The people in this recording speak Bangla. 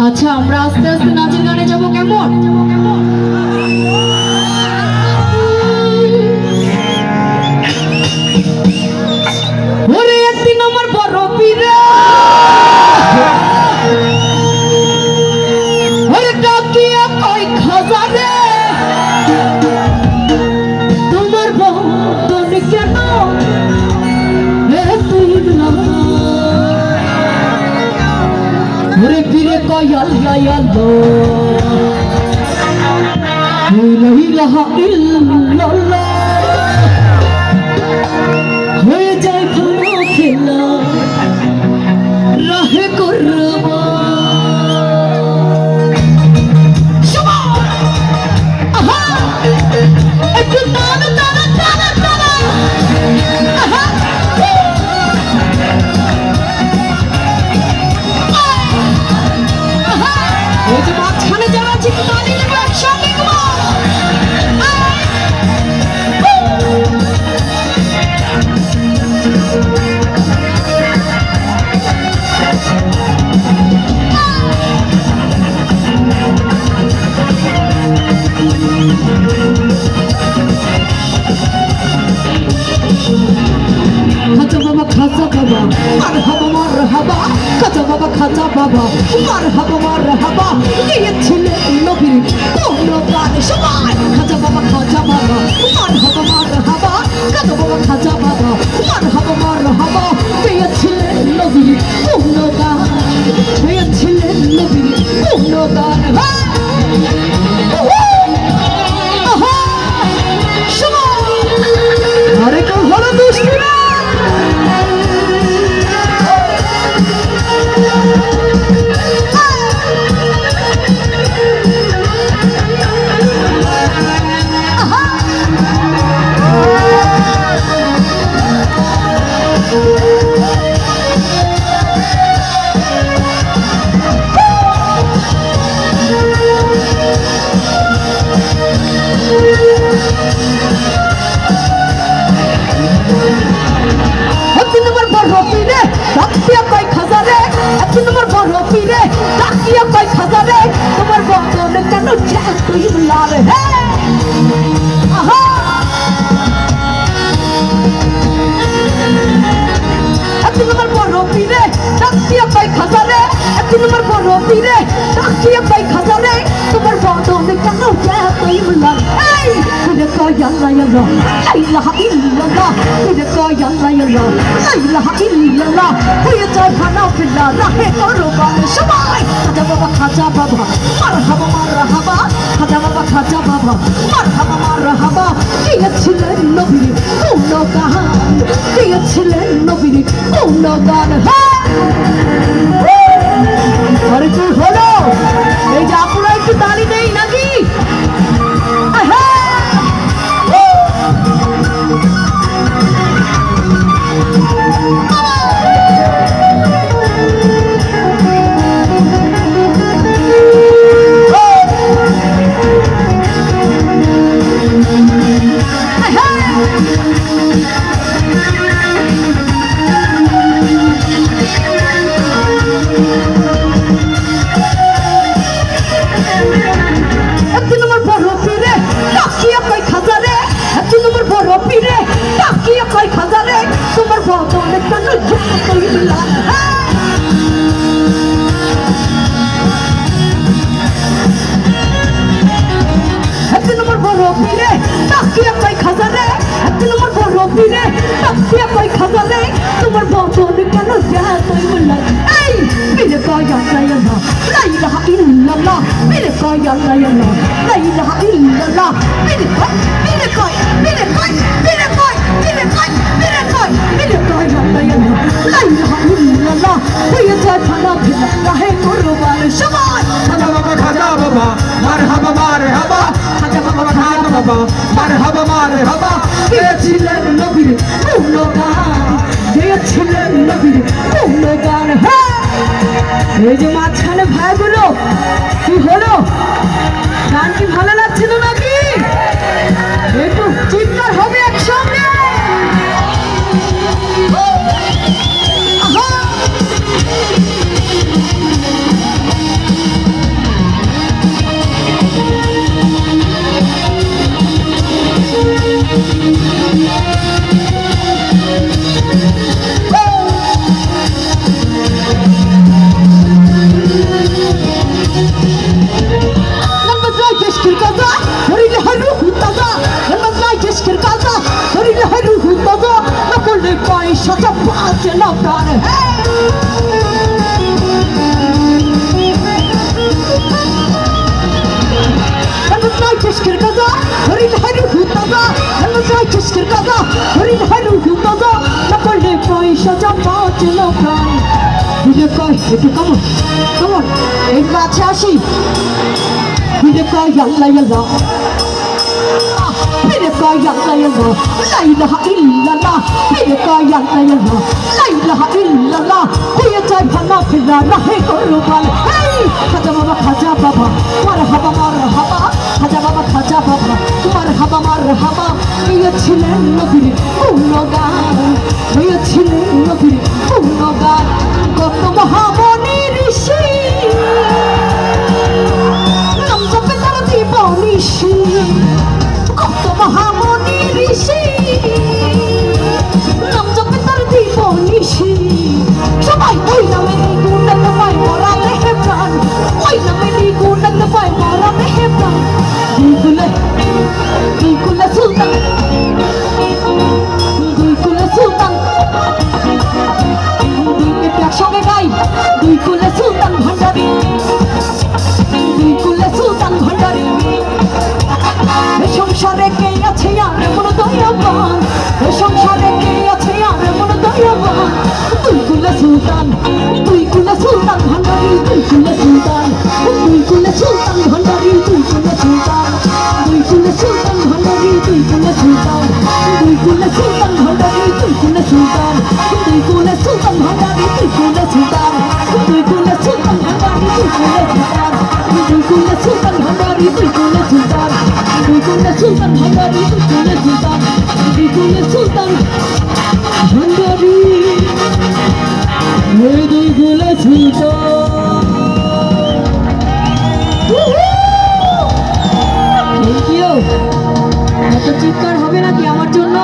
আচ্ছা আমরা আস্তে আস্তে নাচের গানে যাবো কেমন? ওরে একদিন আমার বড় পীরে ওরে ডাকিয়া কই খাজারে তোমার বদন কেন ওরে পীরে কয় আল্লাহ আল্লাহ লা ইলাহা ইল্লাল্লাহ হয়ে যায় ভালো খেলা রাহে করবা একটু টানা টানা টানা টানা ওই যে মাঝখানে যারা আছে একটু তালি দেবো একসঙ্গে খাজা বাবা মারহাবা মারহাবা খাজা বাবা খাজা বাবা মারহাবা মারহাবা গিয়েছিলেন নবীর কোন গান সবাই খাজা বাবা মারহাবা মারহাবা খাজা বাবা খাজা বাবা মারহাবা মারহাবা গিয়েছিলেন নবীর কোন গান গিয়েছিলেন নবীর কোন গান আরে কেউ ভালো দুষ্টি না তোমার বদন কেন তুই লাল একদিন আমার বড় পীরে ডাকিয়া পাই খাজারে একদিন আমার বড় পীরে ডাকিয়া পাই খাজারে তোমার বদন কেন তুই লাল এই তুই কয় আল্লাহ আল্লাহ লা ইলাহা ইল্লাল্লাহ তুই কয় আল্লাহ আল্লাহ লা ইলাহা ইল্লাল্লাহ হয়ে যায় ভালো ফিল্লা রাহে করবান সবাই খাজা বাবা মারহাবা মারহাবা খাজা বাবা মারহাবা মারহাবা গিয়েছিলেন নবীর কোন গান গিয়েছিলেন নবীর কোন গান আরে কি হলো এই যে আপনারা একটু তালি দেই নাকি তোমার বদন কেন তুই লাল একদিন আমার বড় পীরে ডাকিয়া কই খাজারে একদিন আমার বড় পীরে ডাকিয়া কই খাজারে তোমার বদন কেন তুই লাল এই পীরে কয় আল্লাহ লা ইলাহা ইল্লাল্লাহ পীরে কয় আল্লাহ লা ইলাহা ইল্লাল্লাহ পীরে কয় পীরে কয় পীরে কয় পীরে কয় পীরে কয় পীরে কয় আল্লাহ লা ইলাহা ইল্লাল্লাহ হয়ে যায় ভালো ফিরা রাহে করবান সবাই খাজা বাবা মারহাবা মারহাবা খাজা বাবা মারহাবা মারহাবা গিয়েছিলেন নবীর কোন গান গিয়েছিলেন নবীর কোন গান এই যে মাঝখানে ভাইগুলো কি হলো গান কি ভালো লাগছিল নাকি একটু চিৎকার হবে একসঙ্গে একটু কেমন এর কাছে আসি ফিরে কয় আল্লাহ আল্লাহ ফিরে কয় আল্লাহ আল্লাহ লা ইলাহা ইল্লাল্লাহ ফিরে কয় আল্লাহ আল্লাহ লা ইলাহা ইল্লাল্লাহ হয়ে যায় ভালো ফিরা রাহে কুরবান এই খাজা বাবা মারহাবা খাজা বাবা মারহাবা ইয়ে ছিলেন নবীর গুণগান ইয়ে ছিলেন নবীর গুণগান কত মহামণি ঋষি নাম জপে তার জীবনিষি কত মহামণি ঋষি নাম জপে তার জীবনিষি সবাই ওই নামে গুণগান পায় মরা দেহে প্রাণ ওই নামে গুণগান পায় মরা দেহে প্রাণ দুই কুলে সুলতান দুই পেটে একসঙ্গে গাই দুই কুলে সুলতান ভান্ডারী এ সংসারে কে আছে আর এমন দয়াবান এ সংসারে কে আছে আর এমন দয়াবান দুই কুলে সুলতান ভান্ডারী দুই কুলে সুলতান ভান্ডারী দুই কুলে সুলতান ভান্ডারী দুই কুলে সুলতান ভান্ডারী দুই কুলে সুলতান ভান্ডারী দুই কুলে সুলতান ভান্ডারী দুই কুলে সুলতান ভান্ডারী দুই কুলে সুলতান ভান্ডারী দুই কুলে সুলতান থ্যাংক ইউ। এত চিৎকার হবে নাকি আমার জন্য?